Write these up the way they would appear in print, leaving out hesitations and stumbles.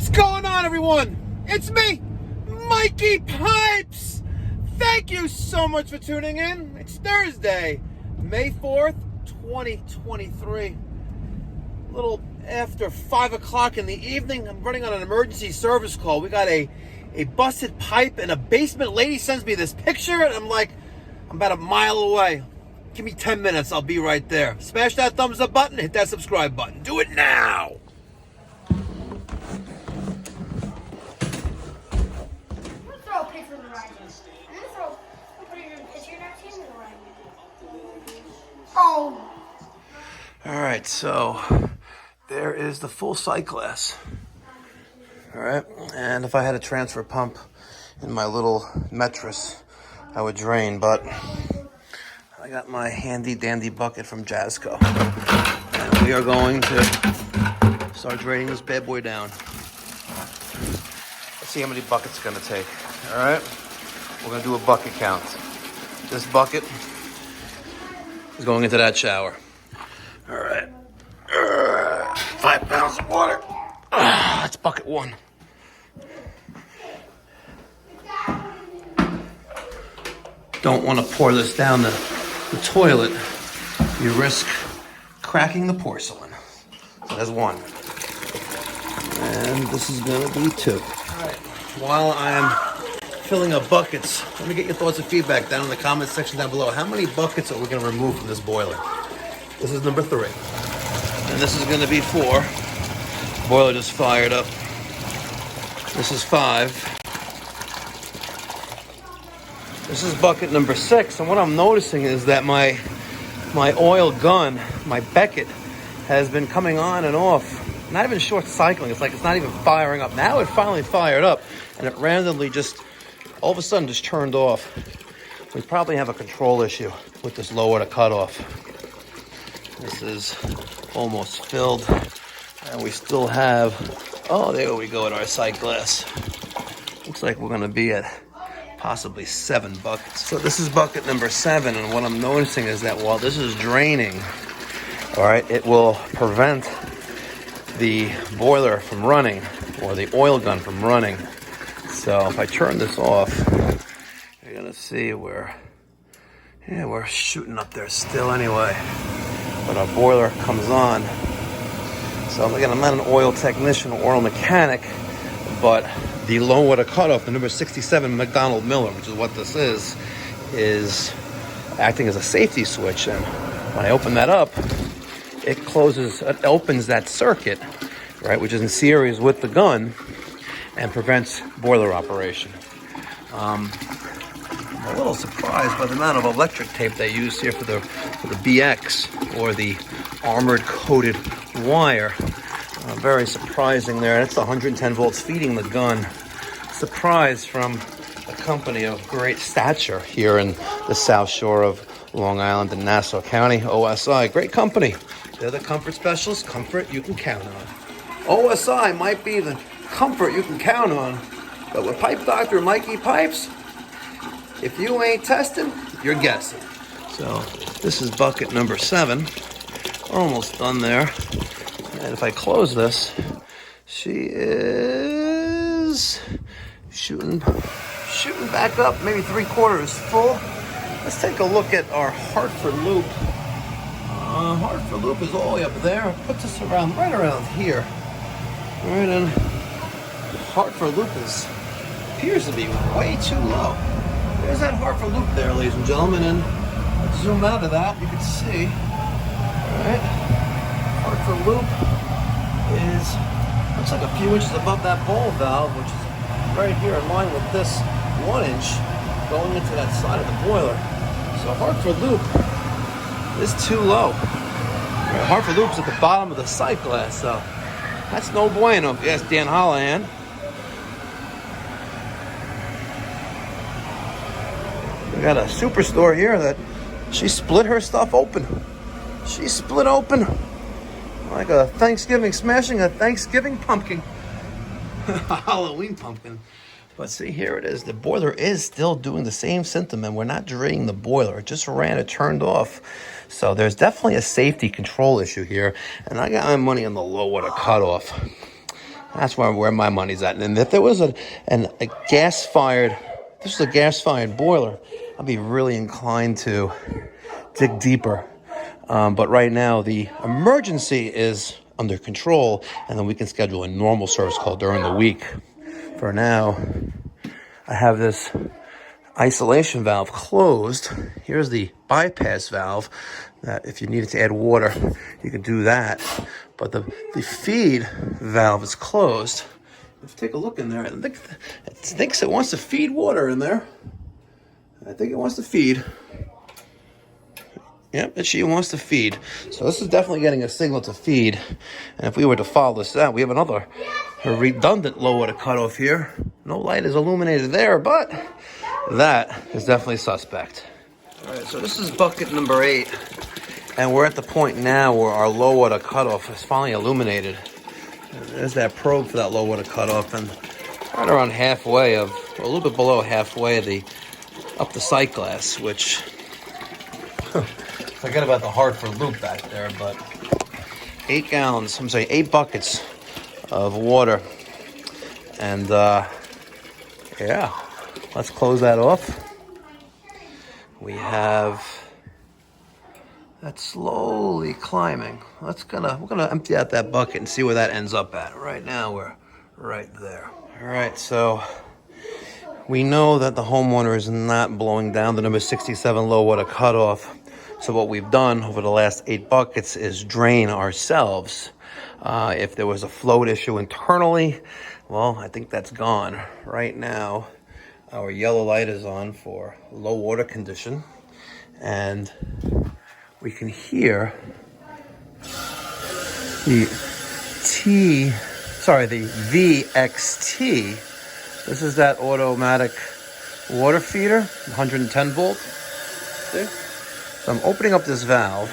What's going on, everyone? It's me, Mikey Pipes. Thank you so much for tuning in. It's Thursday, May 4th, 2023. A little after 5 o'clock in the evening. I'm running on an emergency service call. We got a busted pipe in a basement. Lady sends me this picture, and I'm like, I'm about a mile away. Give me 10 minutes. I'll be right there. Smash that thumbs up button. Hit that subscribe button. Do it now. Oh. All right, so there is the full sight glass. All right, and if I had a transfer pump in my little mattress, I would drain, but I got my handy dandy bucket from Jasco, and we are going to start draining this bad boy down. Let's see how many buckets it's gonna take. All right, we're gonna do a bucket count. This bucket is going into that shower. All right, 5 pounds of water. That's bucket one. Don't want to pour this down the toilet. You risk cracking the porcelain. So that's one. And this is going to be two. All right, while I am filling up buckets, let me get your thoughts and feedback down in the comments section down below. How many buckets are we going to remove from this boiler? This is number 3. And this is going to be 4. Boiler just fired up. This is 5. This is bucket number 6. And what I'm noticing is that my oil gun, my Beckett, has been coming on and off. Not even short cycling. It's like it's not even firing up. Now it finally fired up, and it randomly just, all of a sudden, just turned off. We probably have a control issue with this low water cutoff. This is almost filled, and we still have, oh, there we go at our sight glass. Looks like we're gonna be at possibly 7 buckets. So this is bucket number 7, and what I'm noticing is that while this is draining, all right, it will prevent the boiler from running, or the oil gun from running. So if I turn this off, you're gonna see we're shooting up there still anyway. But our boiler comes on. So again, I'm not an oil technician or oil mechanic, but the low water cutoff, the number 67 McDonald Miller, which is what this is acting as a safety switch. And when I open that up, it opens that circuit, right, which is in series with the gun, and prevents boiler operation. I'm a little surprised by the amount of electric tape they use here for the BX, or the armored coated wire. Very surprising there. That's 110 volts feeding the gun. Surprise from a company of great stature here in the South Shore of Long Island and Nassau County, OSI. Great company. They're the comfort specialists, comfort you can count on. OSI might be the comfort you can count on, but with Pipe Doctor Mikey Pipes, if you ain't testing, you're guessing. So this is bucket number 7. We're almost done there. And if I close this, she is shooting back up, maybe 3/4 full. Let's take a look at our Hartford loop. Hartford loop is all the way up there. It puts us right around here. All right, and Hartford loop appears to be way too low. There's that Hartford loop there, ladies and gentlemen, and let's zoom out of that. You can see, all right, Hartford loop looks like a few inches above that ball valve, which is right here in line with this 1 inch going into that side of the boiler. So Hartford loop is too low. Right, Hartford loop's at the bottom of the sight glass, so that's no bueno, if you ask Dan Hollahan. We got a superstore here that she split her stuff open. She split open like a Thanksgiving, smashing a Thanksgiving pumpkin. A Halloween pumpkin. But see, here it is. The boiler is still doing the same symptom, and we're not draining the boiler. It just ran, it turned off. So there's definitely a safety control issue here. And I got my money on the low water cutoff. That's where my money's at. And if there was a gas-fired, this is a gas-fired boiler, I'd be really inclined to dig deeper. But right now, the emergency is under control, and then we can schedule a normal service call during the week. For now, I have this isolation valve closed. Here's the bypass valve that if you needed to add water, you could do that. But the feed valve is closed. Let's take a look in there. It thinks it wants to feed water in there. I think it wants to feed. Yep, she wants to feed. So this is definitely getting a signal to feed. And if we were to follow this out, we have another redundant low water cutoff here. No light is illuminated there, but that is definitely suspect. All right, so this is bucket number 8. And we're at the point now where our low water cutoff is finally illuminated. There's that probe for that low water cutoff, and right around halfway a little bit below halfway up the sight glass, which forget about the Hartford loop back there, but 8 buckets of water. And yeah, let's close that off. We have that slowly climbing. We're gonna empty out that bucket and see where that ends up at. Right now we're right there. All right, so we know that the homeowner is not blowing down the number 67 low water cutoff. So what we've done over the last 8 buckets is drain ourselves. If there was a float issue internally, well, I think that's gone. Right now, our yellow light is on for low water condition, and we can hear the VXT. This is that automatic water feeder, 110 volt. See? So I'm opening up this valve,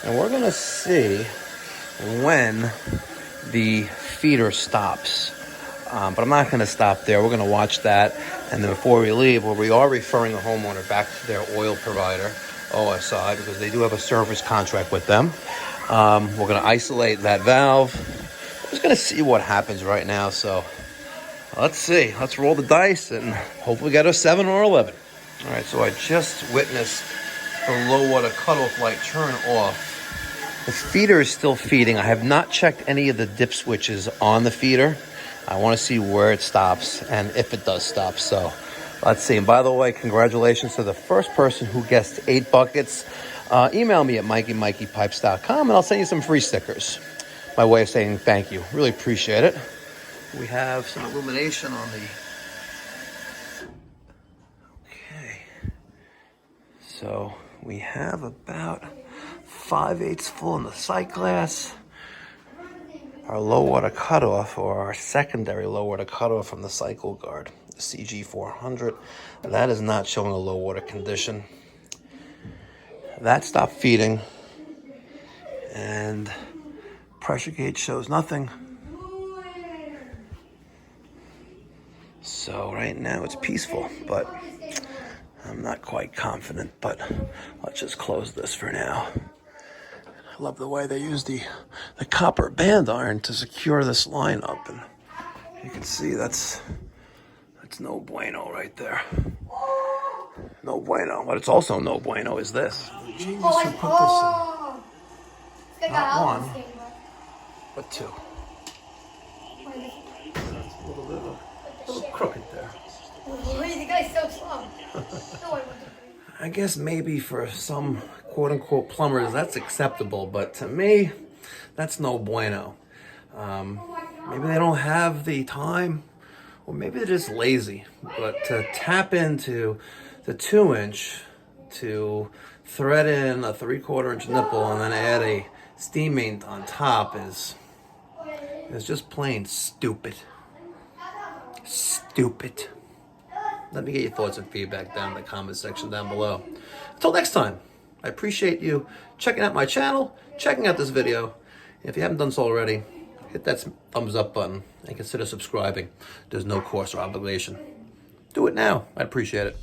and we're gonna see when the feeder stops. But I'm not gonna stop there. We're gonna watch that, and then before we leave, we are referring the homeowner back to their oil provider, OSI, because they do have a service contract with them. We're gonna isolate that valve. We're just gonna see what happens right now. So let's see. Let's roll the dice and hopefully get a 7 or 11. All right, so I just witnessed the low water cutoff light turn off. The feeder is still feeding. I have not checked any of the dip switches on the feeder. I want to see where it stops and if it does stop. So let's see. And by the way, congratulations to the first person who guessed 8 buckets. Email me at mikeypipes.com and I'll send you some free stickers. My way of saying thank you. Really appreciate it. We have some illumination on the... Okay. So we have about 5/8 full in the sight glass. Our low water cutoff, or our secondary low water cutoff from the cycle guard, the CG400, that is not showing a low water condition. That stopped feeding, and pressure gauge shows nothing. So right now it's peaceful, but I'm not quite confident, but let's just close this for now. I love the way they use the copper band iron to secure this line up, and you can see that's no bueno right there. No bueno. What it's also no bueno is this. The genius who put this in. Not one, but 2. That's a little crooked there. The guy's so slow. I guess maybe for some quote-unquote plumbers that's acceptable, but to me, that's no bueno. Maybe they don't have the time, or maybe they're just lazy. But to tap into the 2-inch, to thread in a 3/4 inch nipple and then add a steam main on top is just plain stupid. Stupid. Let me get your thoughts and feedback down in the comment section down below. Until next time, I appreciate you checking out my channel, checking out this video. If you haven't done so already, hit that thumbs up button and consider subscribing. There's no cost or obligation. Do it now. I'd appreciate it.